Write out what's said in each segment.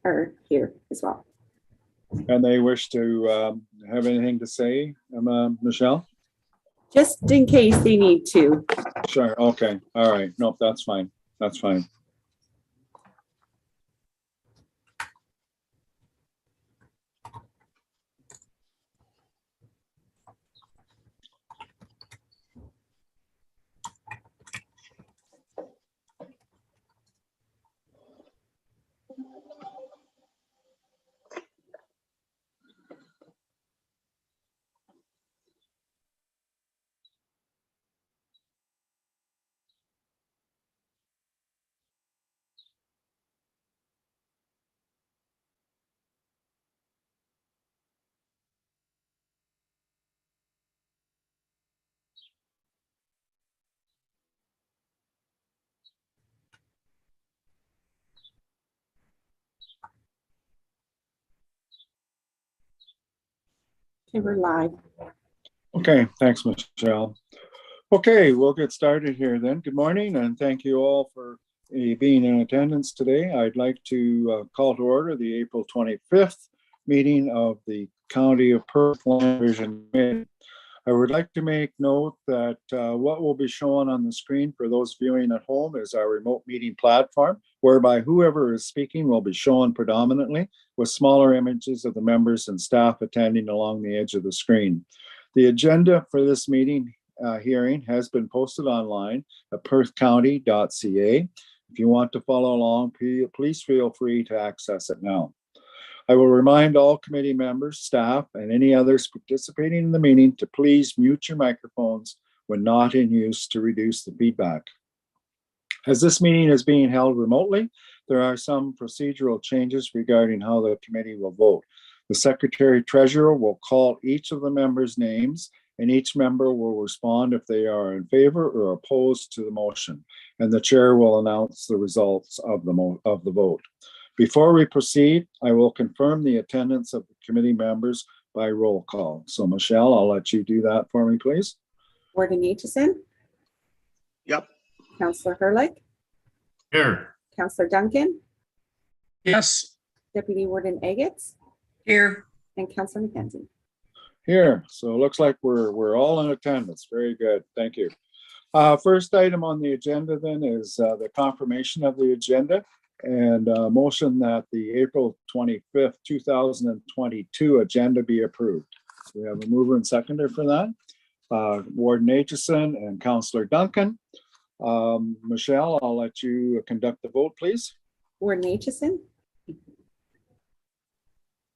are here as well. And they wish to have anything to say, Michelle? Just in case they need to. Sure. Okay. All right. Nope, that's fine. That's fine. Okay, we're live. Okay. Thanks, Michelle. Okay, we'll get started here then. Good morning, and thank you all for being in attendance today. I'd like to call to order the April 25th meeting of the County of Perth Land Division Committee. I would like to make note that what will be shown on the screen for those viewing at home is our remote meeting platform, whereby whoever is speaking will be shown predominantly, with smaller images of the members and staff attending along the edge of the screen. The agenda for this meeting hearing has been posted online at perthcounty.ca. If you want to follow along, please feel free to access it now. I will remind all committee members, staff, and any others participating in the meeting to please mute your microphones when not in use to reduce the feedback. As this meeting is being held remotely, there are some procedural changes regarding how the committee will vote. The Secretary Treasurer will call each of the members' names, and each member will respond if they are in favor or opposed to the motion, and the chair will announce the results of the vote. Before we proceed, I will confirm the attendance of the committee members by roll call. So Michelle, I'll let you do that for me, please. Warden Aitchison. Yep. Councillor Herlick. Here. Councillor Duncan. Yes. Deputy Warden Agats. Here. And Councillor McKenzie. Here. So it looks like we're all in attendance. Very good. Thank you. First item on the agenda then is the confirmation of the agenda and motion that the April 25th, 2022 agenda be approved. We have a mover and seconder for that. Warden Aitchison and Councillor Duncan. Michelle, I'll let you conduct the vote, please. Warden Aitchison.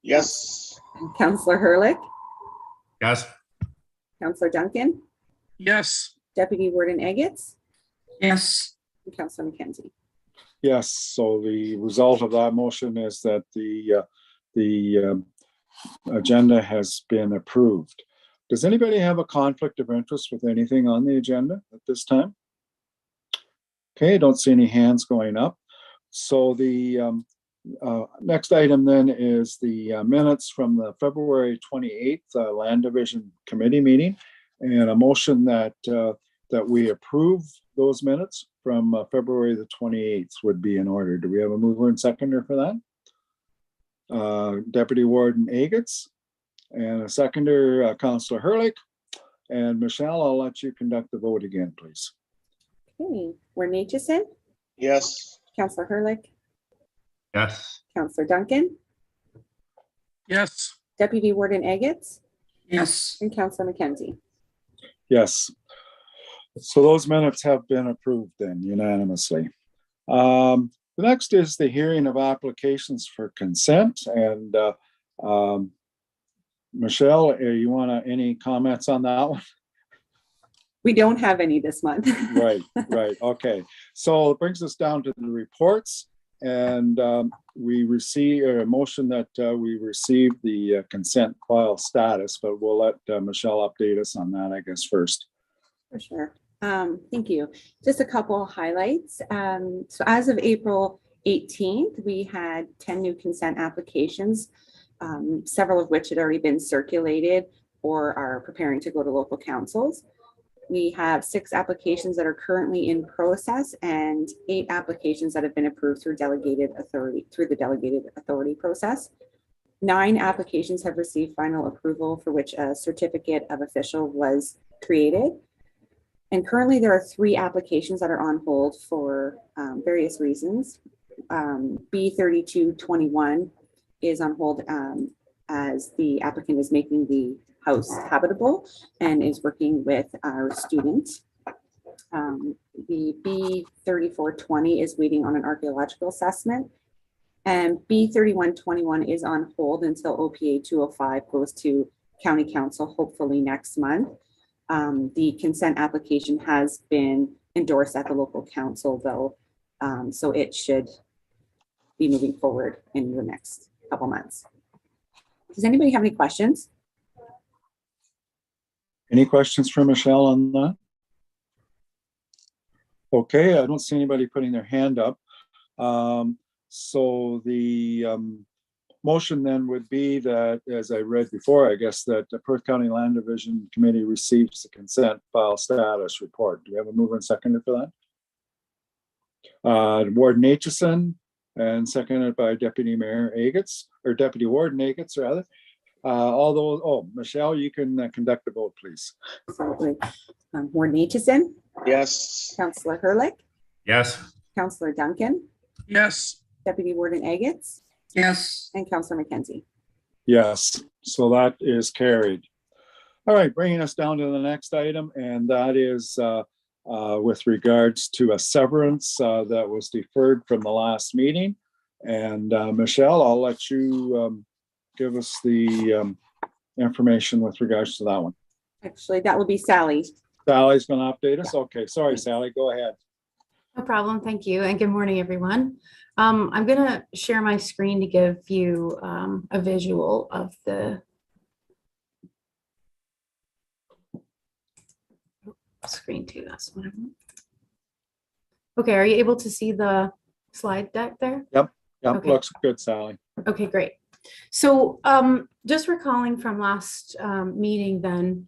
Yes. Councillor Herlick. Yes. Councillor Duncan. Yes. Deputy Warden Agats. Yes. And Councillor McKenzie. Yes, so the result of that motion is that the agenda has been approved. Does anybody have a conflict of interest with anything on the agenda at this time? Okay, don't see any hands going up. So the next item then is the minutes from the February 28th Land Division Committee meeting, and a motion that that we approve those minutes from February the 28th would be in order. Do we have a mover and seconder for that? Deputy Warden Agats, and a seconder, Councillor Herlick. And Michelle, I'll let you conduct the vote again, please. Okay, Warden Aitchison. Yes. Councillor Herlick. Yes. Councillor Duncan. Yes. Deputy Warden Agats. Yes. And Councillor McKenzie. Yes. So those minutes have been approved then unanimously. The next is the hearing of applications for consent. And Michelle, you want any comments on that one? We don't have any this month. Right. Okay. So it brings us down to the reports. And we receive a motion that we receive the consent file status, but we'll let Michelle update us on that, I guess, first. For sure. Thank you. Just a couple highlights. So as of April 18th, we had 10 new consent applications, several of which had already been circulated or are preparing to go to local councils. We have 6 applications that are currently in process and 8 applications that have been approved through the delegated authority process. 9 applications have received final approval for which a certificate of official was created. And currently there are 3 applications that are on hold for various reasons. B3221 is on hold as the applicant is making the house habitable and is working with our students. The B3420 is waiting on an archaeological assessment, and B3121 is on hold until OPA 205 goes to County Council, hopefully next month. The consent application has been endorsed at the local council though, so it should be moving forward in the next couple months. Does anybody have any questions? Any questions for Michelle on that? Okay, I don't see anybody putting their hand up. So the motion then would be that, as I read before, I guess, that the Perth County Land Division Committee receives the consent file status report. Do we have a mover and seconder for that? Warden Aitchison, and seconded by Deputy Mayor Agats, or Deputy Warden Agats, rather. All those, Michelle, you can conduct the vote, please. Absolutely. Warden Aitchison, Yes. Councillor Hurlick, Yes. Councillor Duncan, Yes. Deputy Warden Agats, Yes. and Councillor McKenzie. Yes, so that is carried. All right, bringing us down to the next item, and that is with regards to a severance that was deferred from the last meeting. And Michelle, I'll let you give us the information with regards to that one. Actually, that will be Sally. Sally's going to update us. Okay, sorry, Sally, go ahead. No problem. Thank you. And good morning, everyone. I'm going to share my screen to give you a visual of the screen too. That's what I want. Okay, are you able to see the slide deck there? Yep, Okay. Looks good, Sally. Okay, great. So just recalling from last meeting then,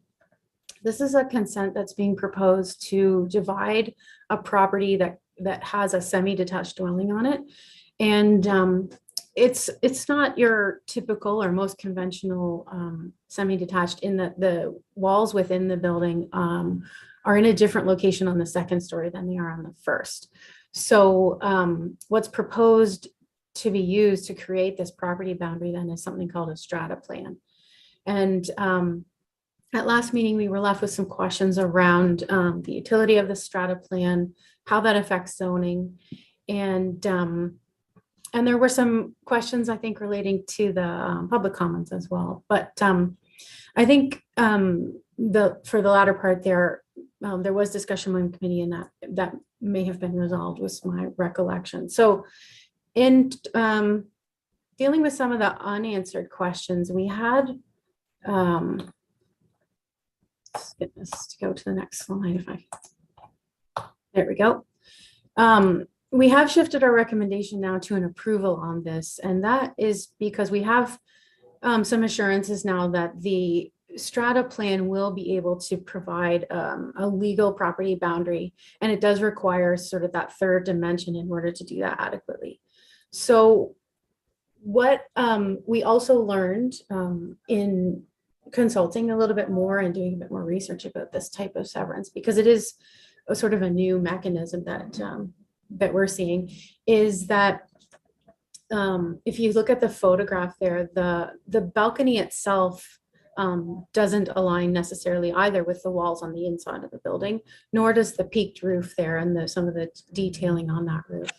this is a consent that's being proposed to divide a property that has a semi-detached dwelling on it. And it's not your typical or most conventional semi-detached in that the walls within the building are in a different location on the second story than they are on the first. So what's proposed to be used to create this property boundary then is something called a strata plan. And at last meeting, we were left with some questions around the utility of the strata plan, how that affects zoning. And there were some questions, I think, relating to the public comments as well. But I think for the latter part there was discussion on committee, and that may have been resolved, was my recollection. So in dealing with some of the unanswered questions, we had, let's get this to go to the next slide. There we go. We have shifted our recommendation now to an approval on this, and that is because we have some assurances now that the strata plan will be able to provide a legal property boundary, and it does require sort of that third dimension in order to do that adequately. So what we also learned in consulting a little bit more and doing a bit more research about this type of severance, because it is a sort of a new mechanism that we're seeing, is that if you look at the photograph there, the balcony itself doesn't align necessarily either with the walls on the inside of the building, nor does the peaked roof there and some of the detailing on that roof.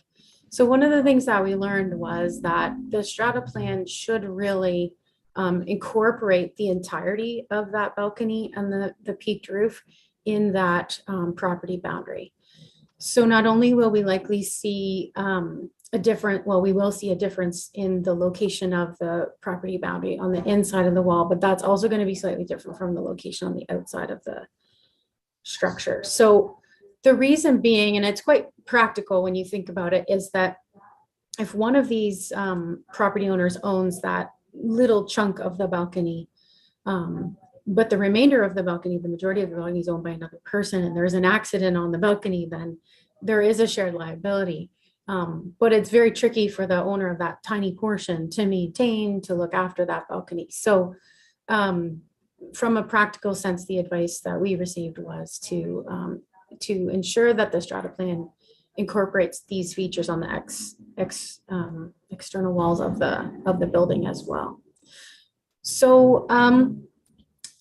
So one of the things that we learned was that the strata plan should really incorporate the entirety of that balcony and the peaked roof in that property boundary. So not only will we likely see we will see a difference in the location of the property boundary on the inside of the wall, but that's also going to be slightly different from the location on the outside of the structure. So the reason being, and it's quite practical when you think about it, is that if one of these property owners owns that little chunk of the balcony, but the remainder of the balcony, the majority of the balcony is owned by another person, and there's an accident on the balcony, then there is a shared liability. But it's very tricky for the owner of that tiny portion to maintain, to look after that balcony. So from a practical sense, the advice that we received was to ensure that the strata plan incorporates these features on the external walls of the building as well. So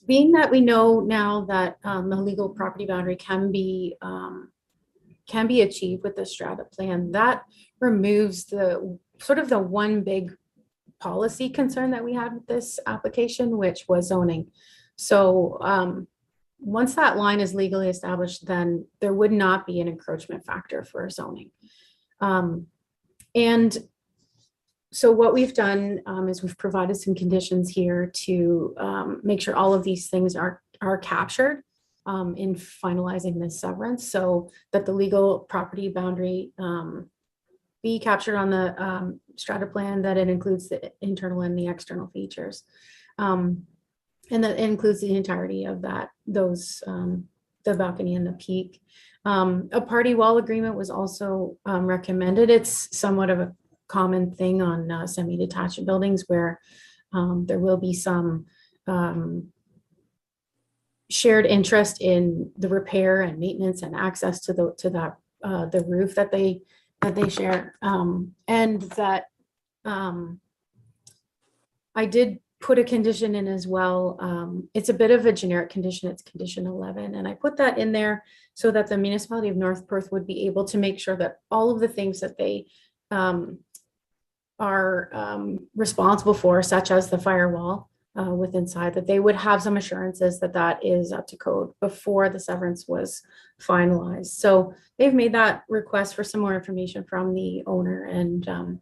being that we know now that the legal property boundary can be achieved with the strata plan, that removes the sort of the one big policy concern that we had with this application, which was zoning. So once that line is legally established, then there would not be an encroachment factor for zoning. And so what we've done is we've provided some conditions here to make sure all of these things are captured in finalizing this severance, so that the legal property boundary be captured on the strata plan, that it includes the internal and the external features. And that includes the entirety of the balcony and the peak. A party wall agreement was also recommended. It's somewhat of a common thing on semi-detached buildings where there will be some shared interest in the repair and maintenance and access to the roof that they share, and that I did put a condition in as well. It's a bit of a generic condition. It's condition 11, and I put that in there so that the municipality of North Perth would be able to make sure that all of the things that they are responsible for, such as the firewall with inside, that they would have some assurances that that is up to code before the severance was finalized. So they've made that request for some more information from the owner, and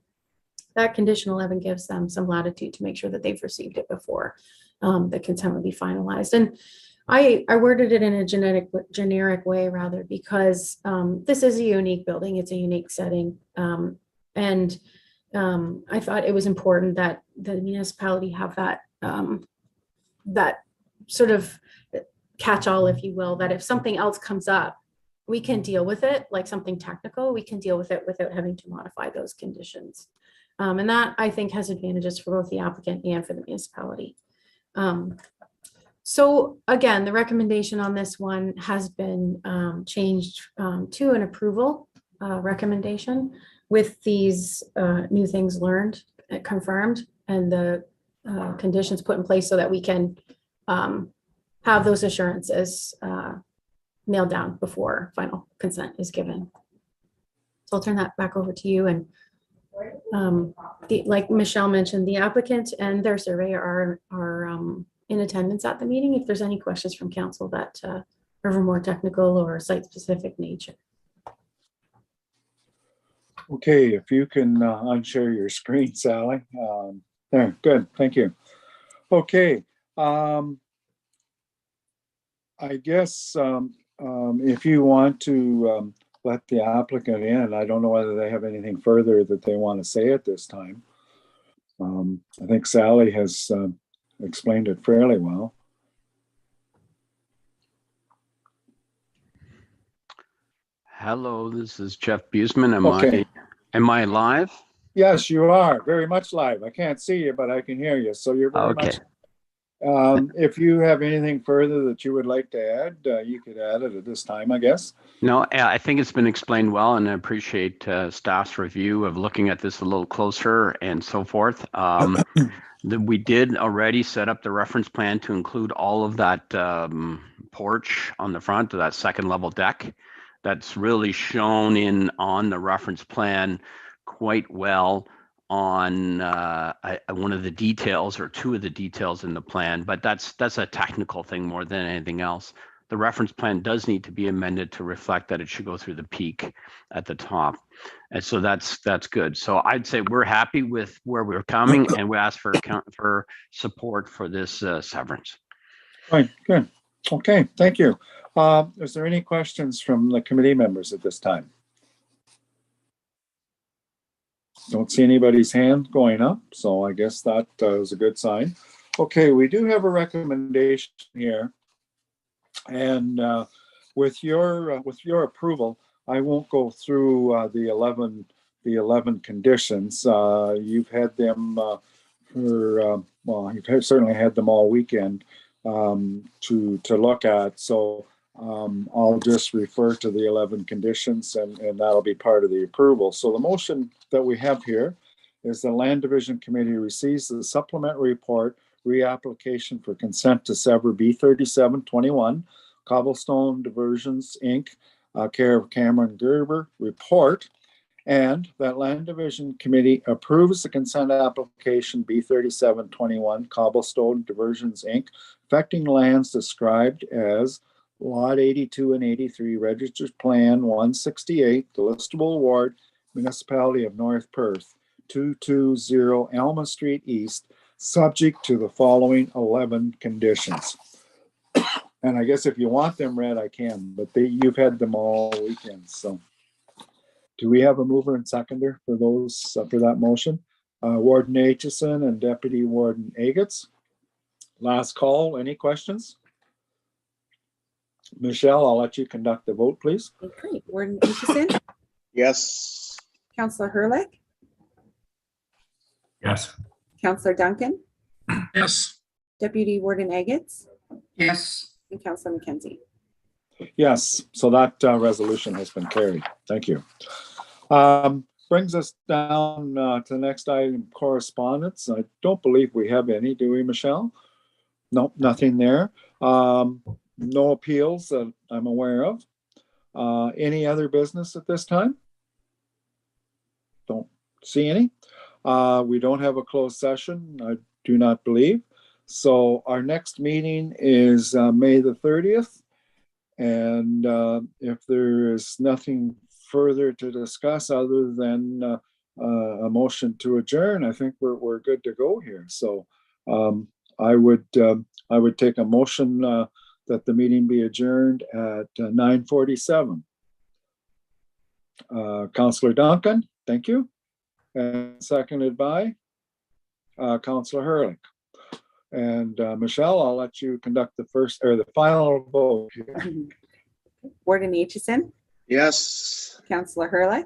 that condition 11 gives them some latitude to make sure that they've received it before the consent would be finalized. And I worded it in a generic way rather, because this is a unique building. It's a unique setting. And I thought it was important that the municipality have that sort of catch-all, if you will, that if something else comes up, we can deal with it, like something technical, we can deal with it without having to modify those conditions. And that, I think, has advantages for both the applicant and for the municipality. So again, the recommendation on this one has been changed to an approval recommendation with these new things learned, confirmed, and the conditions put in place so that we can have those assurances nailed down before final consent is given. So I'll turn that back over to you. And like Michelle mentioned, the applicant and their surveyor are in attendance at the meeting if there's any questions from council that are of a more technical or site-specific nature. Okay, if you can unshare your screen, Sally. There, good, thank you. Okay, I guess if you want to let the applicant in, I don't know whether they have anything further that they want to say at this time. I think Sally has explained it fairly well. Hello, this is Jeff Buseman. Am I live? Yes, you are very much live. I can't see you, but I can hear you. So you're very much. If you have anything further that you would like to add, you could add it at this time, I guess. No, I think it's been explained well, and I appreciate staff's review of looking at this a little closer and so forth. We did already set up the reference plan to include all of that porch on the front of that second level deck. That's really shown on the reference plan quite well on one of the details or two of the details in the plan, but that's a technical thing more than anything else. The reference plan does need to be amended to reflect that it should go through the peak at the top. And so that's good. So I'd say we're happy with where we're coming, and we ask for support for this severance. Right, good. Okay, thank you. Is there any questions from the committee members at this time? Don't see anybody's hand going up, so I guess that is a good sign. Okay, we do have a recommendation here. And with your approval, I won't go through the 11 conditions. You've had them you've certainly had them all weekend to look at. So I'll just refer to the 11 conditions, and that'll be part of the approval. So the motion that we have here is the Land Division Committee receives the supplementary report reapplication for consent to sever B3721 Cobblestone Diversions Inc., care of Cameron Gerber report, and that Land Division Committee approves the consent application B3721 Cobblestone Diversions Inc., affecting lands described as Lot 82 and 83, Registered Plan 168, the listable ward, Municipality of North Perth, 220 Alma Street East, subject to the following 11 conditions. And I guess if you want them read, I can, but you've had them all weekend. So do we have a mover and seconder for those, for that motion? Warden Aitchison and Deputy Warden Agats. Last call, any questions? Michelle, I'll let you conduct the vote, please. Okay, Warden Aitchison, Yes. Councillor Hurlick, Yes. Councillor Duncan, Yes. Deputy Warden Agats, Yes. and Councillor McKenzie. Yes, so that resolution has been carried. Thank you. Brings us down to the next item, correspondence. I don't believe we have any, do we, Michelle? Nope, nothing there. No appeals that I'm aware of. Any other business at this time? Don't see any. We don't have a closed session, I do not believe. So our next meeting is May the 30th. And if there is nothing further to discuss other than a motion to adjourn, I think we're good to go here. So I would take a motion that the meeting be adjourned at 9:47. Councillor Duncan, thank you. And seconded by Councillor Hurlick. And Michelle, I'll let you conduct the first or the final vote here. Warden Aitchison, Yes. Councillor Hurlick,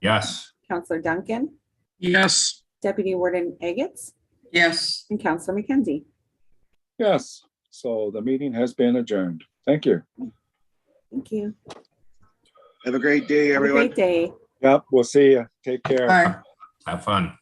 Yes. Councillor Duncan, Yes. Deputy Warden Agats, Yes. and Councillor McKenzie. Yes, so the meeting has been adjourned. Thank you. Thank you. Have a great day, Have a everyone. great day. Yep, we'll see you. Take care. Bye. Have fun.